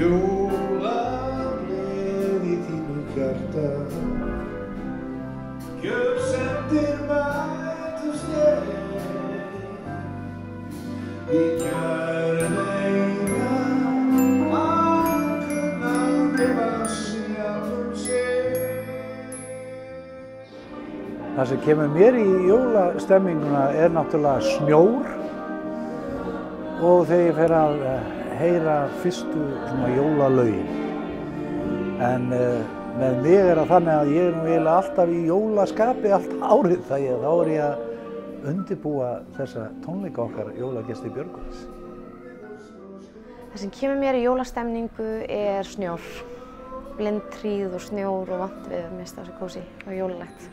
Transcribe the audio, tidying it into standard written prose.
Jólagleði í þínu hjarta, gjörsemdir mætust í gjörleina ankunnáði var sjálfum sér. Það sem kemur mér í jólastemminguna náttúrulega snjór og þegar ég fer að heyra fyrstu jólalögin. En með mig það þannig að ég nú eiginlega alltaf í jólaskapi allt árið, þá ég að undirbúa þessa tónleika okkar Jólagesti Björgvins. Það sem kemur mér í jólastemningu snjór. Blindhríð og snjór og vant við að mista þessu kósí og jólalegt.